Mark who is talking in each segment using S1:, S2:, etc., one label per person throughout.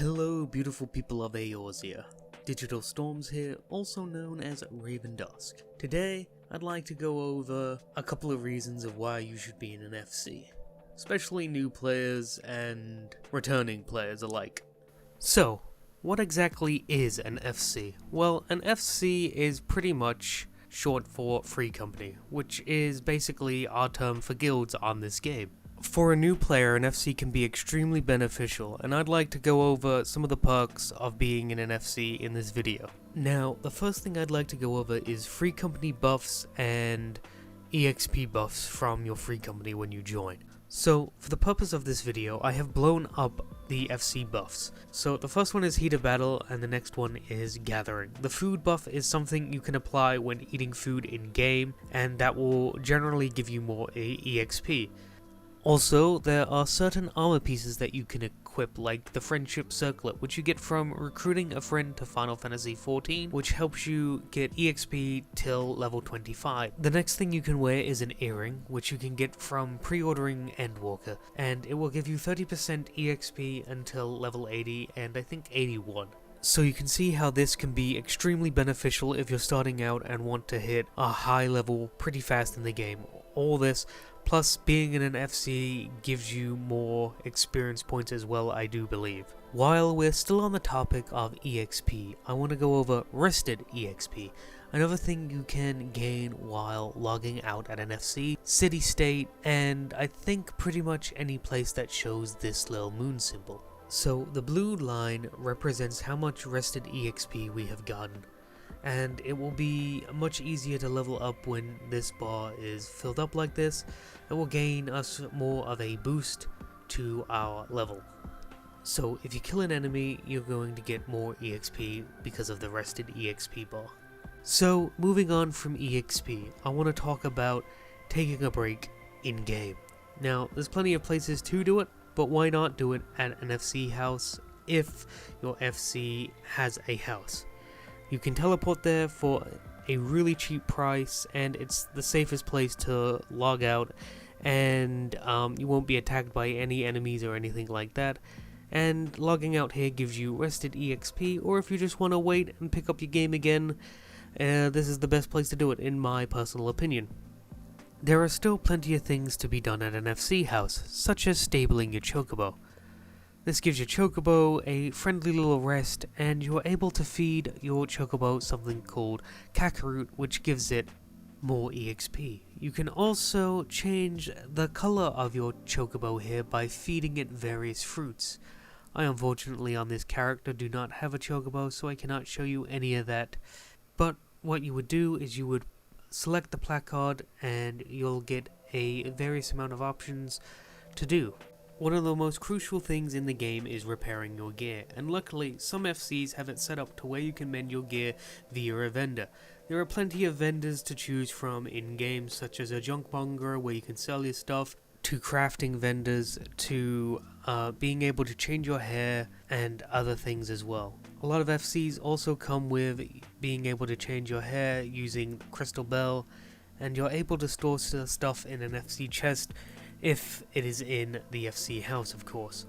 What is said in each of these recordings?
S1: Hello beautiful people of Eorzea. Digital Storms here, also known as Raven Dusk. Today, I'd like to go over a couple of reasons of why you should be in an FC, especially new players and returning players alike. So, what exactly is an FC? Well, an FC is pretty much short for free company, which is basically our term for guilds on this game. For a new player, an FC can be extremely beneficial, and I'd like to go over some of the perks of being in an FC in this video. Now, the first thing I'd like to go over is free company buffs and EXP buffs from your free company when you join. So, for the purpose of this video, I have blown up the FC buffs. So, the first one is Heat of Battle, and the next one is Gathering. The food buff is something you can apply when eating food in-game, and that will generally give you more EXP. Also, there are certain armor pieces that you can equip, like the Friendship Circlet, which you get from recruiting a friend to Final Fantasy XIV, which helps you get EXP till level 25. The next thing you can wear is an earring, which you can get from pre-ordering Endwalker, and it will give you 30% EXP until level 80 and I think 81. So you can see how this can be extremely beneficial if you're starting out and want to hit a high level pretty fast in the game. All this, plus being in an FC, gives you more experience points as well, I do believe. While we're still on the topic of EXP, I want to go over Rested EXP, another thing you can gain while logging out at an FC, City State, and I think pretty much any place that shows this little moon symbol. So the blue line represents how much Rested EXP we have gotten, and it will be much easier to level up when this bar is filled up like this. It will gain us more of a boost to our level. So if you kill an enemy, you're going to get more EXP because of the Rested EXP bar. So moving on from EXP, I want to talk about taking a break in-game. Now, there's plenty of places to do it, but why not do it at an FC house if your FC has a house? You can teleport there for a really cheap price, and it's the safest place to log out, and you won't be attacked by any enemies or anything like that. And logging out here gives you Rested EXP, or if you just want to wait and pick up your game again, this is the best place to do it in my personal opinion. There are still plenty of things to be done at an FC house, such as stabling your Chocobo. This gives your Chocobo a friendly little rest, and you're able to feed your Chocobo something called Kakarot, which gives it more EXP. You can also change the color of your Chocobo here by feeding it various fruits. I unfortunately on this character do not have a Chocobo, so I cannot show you any of that. But what you would do is you would select the placard and you'll get a various amount of options to do. One of the most crucial things in the game is repairing your gear, and luckily some FCs have it set up to where you can mend your gear via a vendor. There are plenty of vendors to choose from in-game, such as a junk monger where you can sell your stuff, to crafting vendors, to being able to change your hair, and other things as well. A lot of FCs also come with being able to change your hair using Crystal Bell, and you're able to store stuff in an FC chest if it is in the FC house, of course.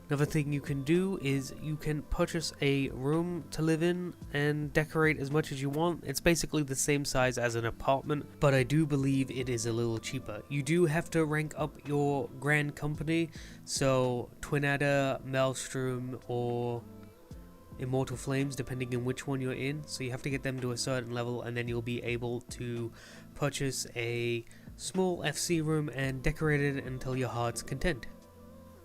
S1: Another thing you can do is you can purchase a room to live in and decorate as much as you want. It's basically the same size as an apartment, but I do believe it is a little cheaper. You do have to rank up your Grand Company, so Twin Adder, Maelstrom, or Immortal Flames, depending on which one you're in. So you have to get them to a certain level, and then you'll be able to purchase a small FC room and decorate it until your heart's content.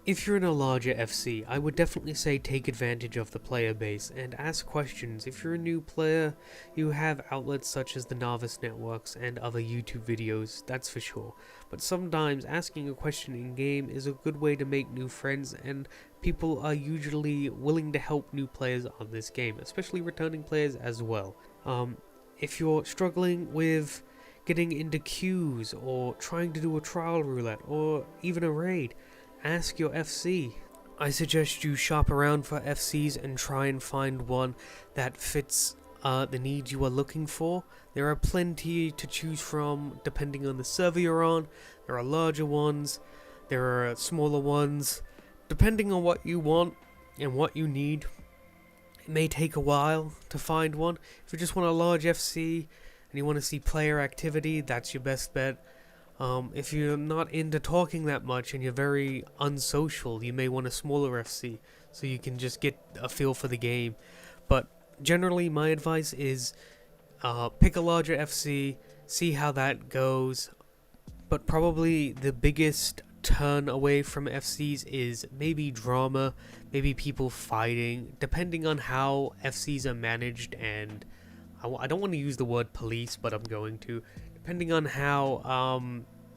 S1: If you're in a larger FC, I would definitely say take advantage of the player base and ask questions. If you're a new player, you have outlets such as the Novice Networks and other YouTube videos, that's for sure. But sometimes asking a question in game is a good way to make new friends, and people are usually willing to help new players on this game, especially returning players as well. If you're struggling with getting into queues or trying to do a trial roulette or even a raid, ask your FC. I suggest you shop around for FCs and try and find one that fits the needs you are looking for. There are plenty to choose from depending on the server you're on. There are larger ones, there are smaller ones. Depending on what you want, and what you need. It may take a while to find one. If you just want a large FC and you want to see player activity, that's your best bet. If you're not into talking that much and you're very unsocial, you may want a smaller FC so you can just get a feel for the game. But generally, my advice is pick a larger FC, see how that goes. But probably the biggest turn away from FCs is maybe drama, maybe people fighting, depending on how FCs are managed. And I don't want to use the word police, but I'm going to. Depending on how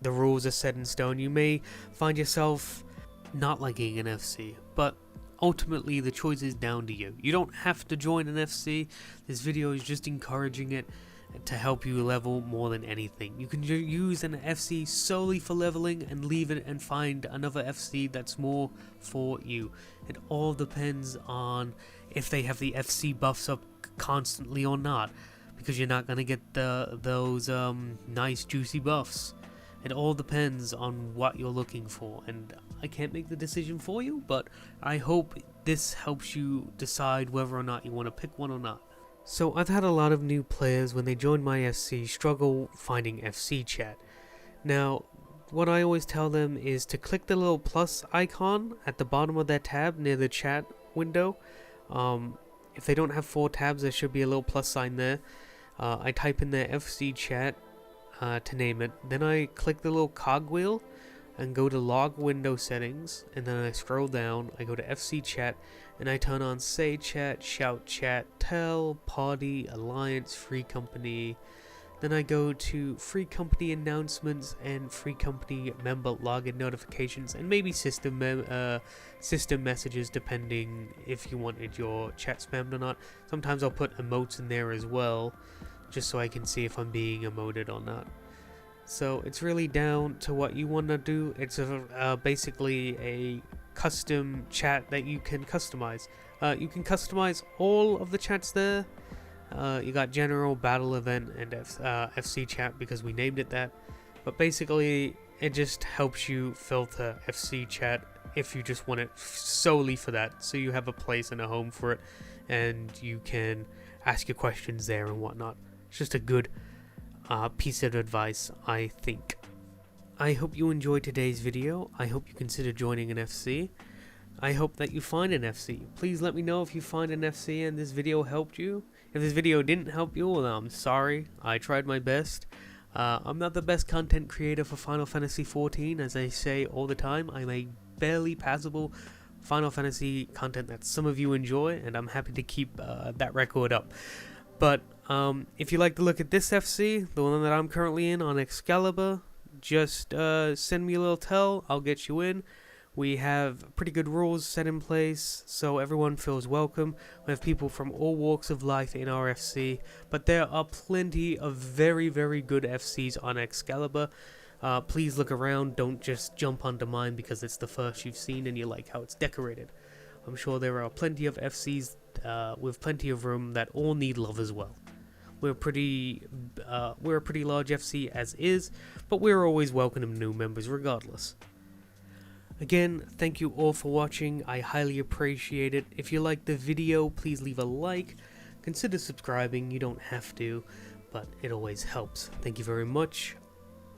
S1: the rules are set in stone, you may find yourself not liking an FC, but ultimately the choice is down to you. You don't have to join an FC. This video is just encouraging it to help you level more than anything. You can use an FC solely for leveling and leave it and find another FC that's more for you. It all depends on if they have the FC buffs up constantly or not, because you're not going to get those nice juicy buffs. It all depends on what you're looking for, and I can't make the decision for you, but I hope this helps you decide whether or not you want to pick one or not. So I've had a lot of new players, when they join my FC, struggle finding FC chat. Now, what I always tell them is to click the little plus icon at the bottom of their tab near the chat window. If they don't have 4 tabs, there should be a little plus sign there. I type in their FC chat to name it. Then I click the little cogwheel and go to log window settings, and then I scroll down, I go to FC chat, and I turn on say chat, shout chat, tell, party, alliance, free company. Then I go to free company announcements and free company member login notifications, and maybe system messages, depending if you wanted your chat spammed or not. Sometimes I'll put emotes in there as well, just so I can see if I'm being emoted or not. So it's really down to what you want to do. It's basically a custom chat that you can customize. You can customize all of the chats there. You got general, battle event, and FC chat because we named it that. But basically, it just helps you filter FC chat if you just want it solely for that. So you have a place and a home for it, and you can ask your questions there and whatnot. It's just a good piece of advice, I think. I hope you enjoyed today's video. I hope you consider joining an FC. I hope that you find an FC. Please let me know if you find an FC and this video helped you. If this video didn't help you, well, I'm sorry. I tried my best. I'm not the best content creator for Final Fantasy XIV, as I say all the time. I make barely passable Final Fantasy content that some of you enjoy, and I'm happy to keep that record up. But if you like to look at this FC, the one that I'm currently in on Excalibur, just send me a little tell, I'll get you in. We have pretty good rules set in place, so everyone feels welcome. We have people from all walks of life in our FC, but there are plenty of very, very good FCs on Excalibur. Please look around, don't just jump onto mine because it's the first you've seen and you like how it's decorated. I'm sure there are plenty of FCs with plenty of room that all need love as well. We're a pretty large FC as is, but we're always welcoming new members regardless. Again, thank you all for watching. I highly appreciate it. If you liked the video, please leave a like. Consider subscribing. You don't have to, but it always helps. Thank you very much.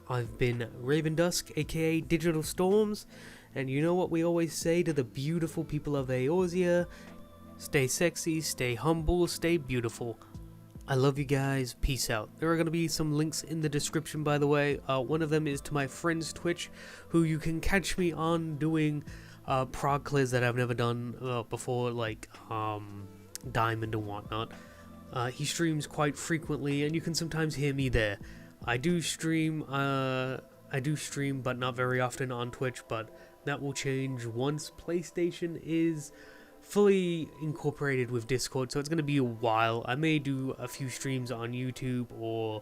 S1: I've been Raven Dusk, aka Digital Storms, and you know what we always say to the beautiful people of Eorzea: stay sexy, stay humble, stay beautiful. I love you guys. Peace out. There are going to be some links in the description, by the way. One of them is to my friend's Twitch, who you can catch me on doing prog clears that I've never done before, like Diamond and whatnot. He streams quite frequently, and you can sometimes hear me there. I do stream, but not very often on Twitch, but that will change once PlayStation is fully incorporated with Discord, so it's going to be a while. I may do a few streams on YouTube or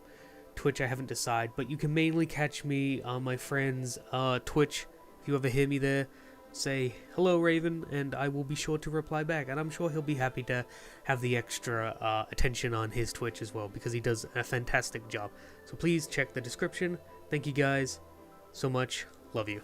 S1: Twitch, I haven't decided, but you can mainly catch me on my friend's Twitch. If you ever hear me there, say hello Raven, and I will be sure to reply back, and I'm sure he'll be happy to have the extra attention on his Twitch as well, because he does a fantastic job. So please check the description. Thank you guys so much. Love you.